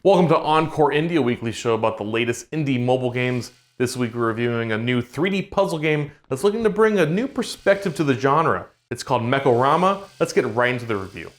Welcome to OnCore Indie, a weekly show about the latest indie mobile games. This week we're reviewing a new 3D puzzle game that's looking to bring a new perspective to the genre. It's called Mekorama. Let's get right into the review.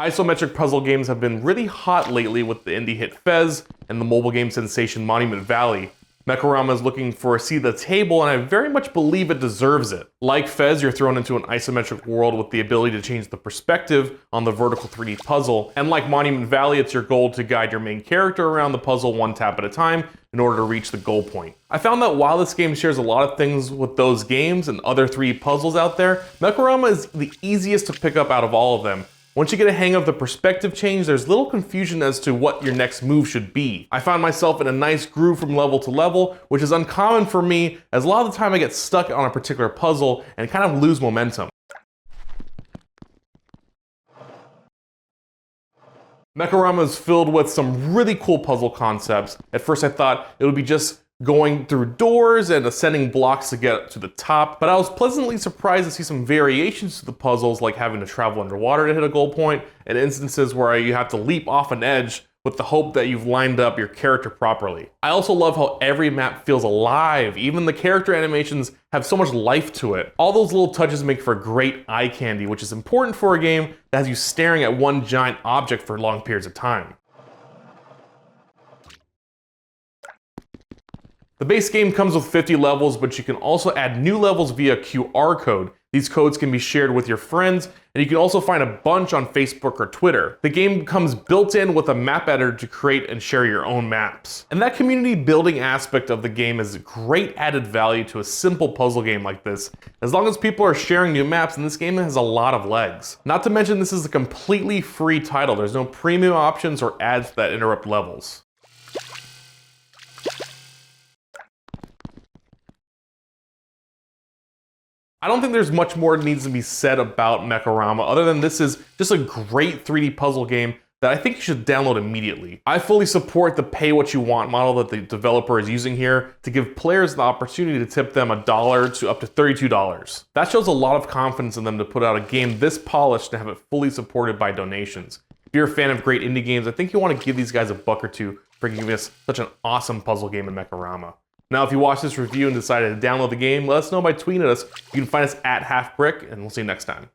Isometric puzzle games have been really hot lately with the indie hit Fez and the mobile game sensation Monument Valley. Mekorama is looking for a seat at the table, and I very much believe it deserves it. Like Fez, you're thrown into an isometric world with the ability to change the perspective on the vertical 3D puzzle, and like Monument Valley, it's your goal to guide your main character around the puzzle one tap at a time in order to reach the goal point. I found that while this game shares a lot of things with those games and other 3D puzzles out there, Mekorama is the easiest to pick up out of all of them. Once you get a hang of the perspective change, there's little confusion as to what your next move should be. I found myself in a nice groove from level to level, which is uncommon for me, as a lot of the time I get stuck on a particular puzzle and kind of lose momentum. Mekorama is filled with some really cool puzzle concepts. At first I thought it would be just going through doors and ascending blocks to get to the top, but I was pleasantly surprised to see some variations to the puzzles, like having to travel underwater to hit a goal point, and instances where you have to leap off an edge with the hope that you've lined up your character properly. I also love how every map feels alive. Even the character animations have so much life to it. All those little touches make for great eye candy, which is important for a game that has you staring at one giant object for long periods of time. The base game comes with 50 levels, but you can also add new levels via QR code. These codes can be shared with your friends, and you can also find a bunch on Facebook or Twitter. The game comes built in with a map editor to create and share your own maps. And that community building aspect of the game is a great added value to a simple puzzle game like this. As long as people are sharing new maps, and this game has a lot of legs. Not to mention this is a completely free title. There's no premium options or ads that interrupt levels. I don't think there's much more that needs to be said about Mekorama other than this is just a great 3D puzzle game that I think you should download immediately. I fully support the pay what you want model that the developer is using here to give players the opportunity to tip them $1 to up to $32. That shows a lot of confidence in them to put out a game this polished and have it fully supported by donations. If you're a fan of great indie games, I think you want to give these guys a buck or two for giving us such an awesome puzzle game in Mekorama. Now, if you watched this review and decided to download the game, let us know by tweeting at us. You can find us at Halfbrick, and we'll see you next time.